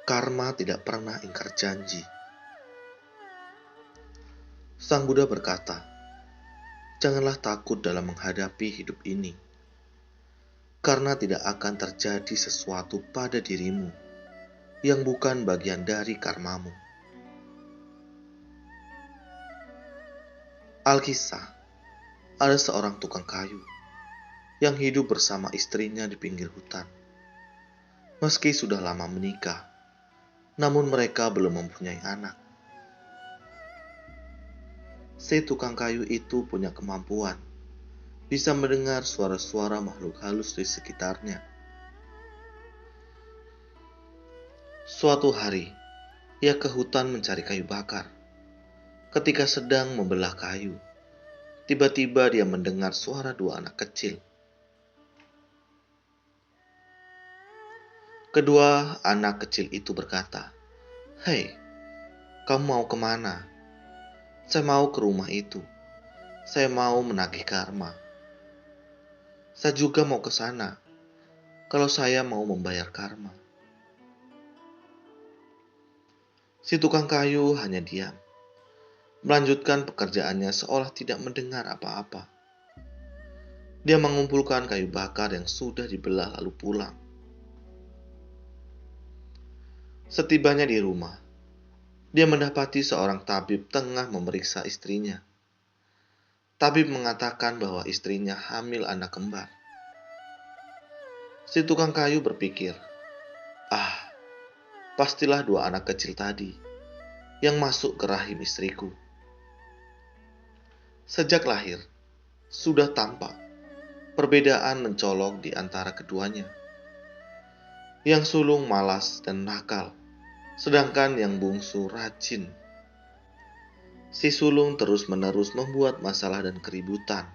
Karma tidak pernah ingkar janji. Sang Buddha berkata, janganlah takut dalam menghadapi hidup ini, karena tidak akan terjadi sesuatu pada dirimu yang bukan bagian dari karmamu. Alkisah, ada seorang tukang kayu yang hidup bersama istrinya di pinggir hutan. Meski sudah lama menikah, namun mereka belum mempunyai anak. Si tukang kayu itu punya kemampuan bisa mendengar suara-suara makhluk halus di sekitarnya. Suatu hari, ia ke hutan mencari kayu bakar. Ketika sedang membelah kayu, tiba-tiba dia mendengar suara dua anak kecil. Kedua anak kecil itu berkata, "Hei, kamu mau kemana?" "Saya mau ke rumah itu. Saya mau menagih karma." "Saya juga mau ke sana, kalau saya mau membayar karma." Si tukang kayu hanya diam, melanjutkan pekerjaannya seolah tidak mendengar apa-apa. Dia mengumpulkan kayu bakar yang sudah dibelah lalu pulang. Setibanya di rumah, dia mendapati seorang tabib tengah memeriksa istrinya. Tabib mengatakan bahwa istrinya hamil anak kembar. Si tukang kayu berpikir, pastilah dua anak kecil tadi yang masuk ke rahim istriku. Sejak lahir, sudah tampak perbedaan mencolok di antara keduanya. Yang sulung malas dan nakal, sedangkan yang bungsu rajin. Si sulung terus-menerus membuat masalah dan keributan.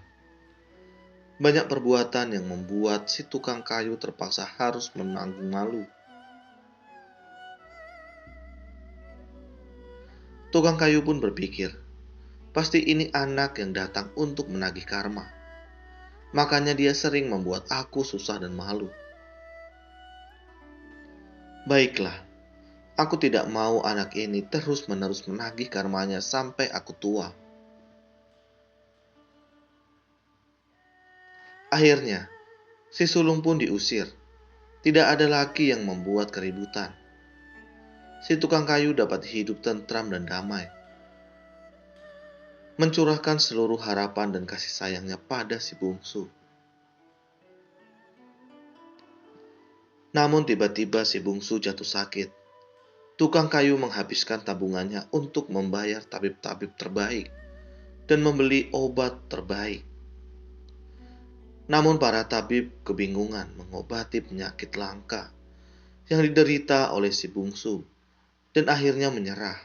Banyak perbuatan yang membuat si tukang kayu terpaksa harus menanggung malu. Tukang kayu pun berpikir, pasti ini anak yang datang untuk menagih karma. Makanya dia sering membuat aku susah dan malu. Baiklah, aku tidak mau anak ini terus-menerus menagih karmanya sampai aku tua. Akhirnya, si sulung pun diusir. Tidak ada lagi yang membuat keributan. Si tukang kayu dapat hidup tentram dan damai, mencurahkan seluruh harapan dan kasih sayangnya pada si bungsu. Namun tiba-tiba si bungsu jatuh sakit. Tukang kayu menghabiskan tabungannya untuk membayar tabib-tabib terbaik dan membeli obat terbaik. Namun para tabib kebingungan mengobati penyakit langka yang diderita oleh si bungsu dan akhirnya menyerah.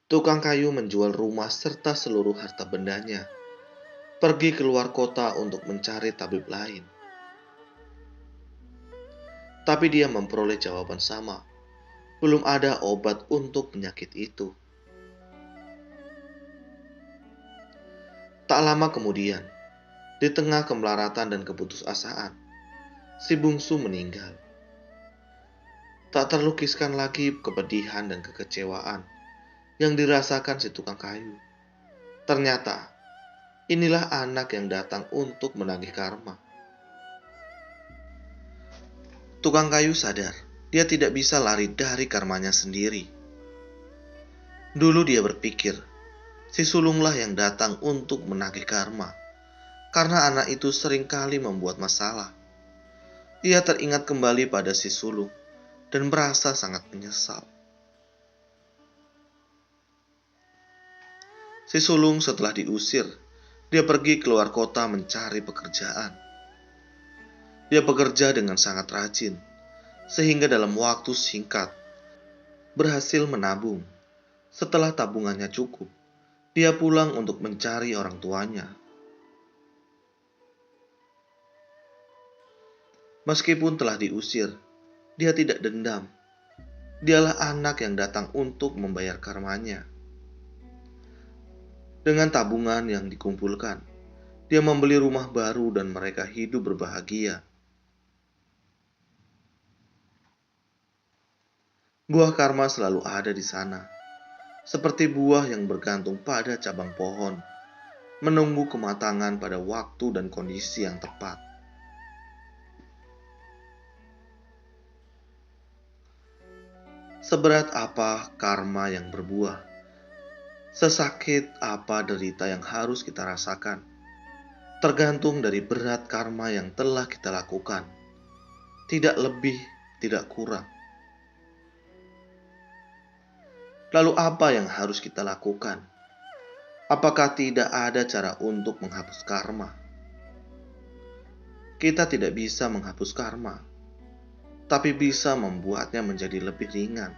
Tukang kayu menjual rumah serta seluruh harta bendanya, pergi keluar kota untuk mencari tabib lain. Tapi dia memperoleh jawaban sama, belum ada obat untuk penyakit itu. Tak lama kemudian, di tengah kemelaratan dan keputusasaan, si bungsu meninggal. Tak terlukiskan lagi kepedihan dan kekecewaan yang dirasakan si tukang kayu. Ternyata, inilah anak yang datang untuk menagih karma. Tukang kayu sadar, dia tidak bisa lari dari karmanya sendiri. Dulu dia berpikir, si sulunglah yang datang untuk menagih karma, karena anak itu seringkali membuat masalah. Ia teringat kembali pada si sulung dan merasa sangat menyesal. Si sulung setelah diusir, dia pergi keluar kota mencari pekerjaan. Dia bekerja dengan sangat rajin, sehingga dalam waktu singkat berhasil menabung. Setelah tabungannya cukup, dia pulang untuk mencari orang tuanya. Meskipun telah diusir, dia tidak dendam. Dialah anak yang datang untuk membayar karmanya. Dengan tabungan yang dikumpulkan, dia membeli rumah baru dan mereka hidup berbahagia. Buah karma selalu ada di sana, seperti buah yang bergantung pada cabang pohon, menunggu kematangan pada waktu dan kondisi yang tepat. Seberat apa karma yang berbuah? Sesakit apa derita yang harus kita rasakan? Tergantung dari berat karma yang telah kita lakukan. Tidak lebih, tidak kurang. Lalu apa yang harus kita lakukan? Apakah tidak ada cara untuk menghapus karma? Kita tidak bisa menghapus karma, tapi bisa membuatnya menjadi lebih ringan,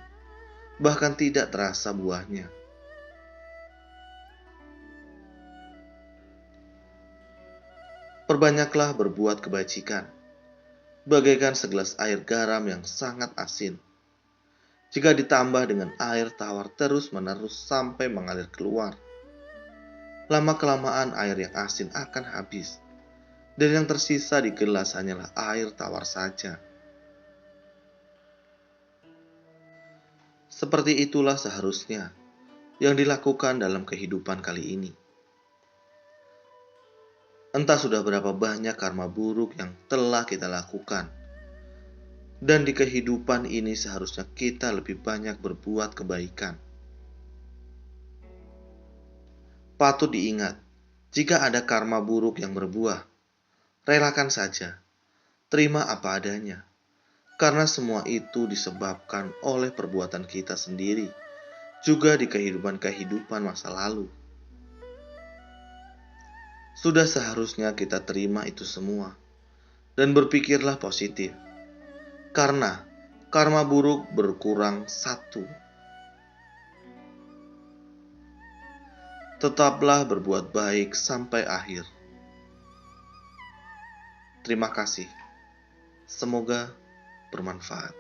bahkan tidak terasa buahnya. Perbanyaklah berbuat kebajikan, bagaikan segelas air garam yang sangat asin. Jika ditambah dengan air tawar terus-menerus sampai mengalir keluar, lama-kelamaan air yang asin akan habis, dan yang tersisa di gelas hanyalah air tawar saja. Seperti itulah seharusnya yang dilakukan dalam kehidupan kali ini. Entah sudah berapa banyak karma buruk yang telah kita lakukan, dan di kehidupan ini seharusnya kita lebih banyak berbuat kebaikan. Patut diingat, jika ada karma buruk yang berbuah, relakan saja, terima apa adanya, karena semua itu disebabkan oleh perbuatan kita sendiri, juga di kehidupan masa lalu. Sudah seharusnya kita terima itu semua, dan berpikirlah positif, karena karma buruk berkurang satu. Tetaplah berbuat baik sampai akhir. Terima kasih. Semoga bermanfaat.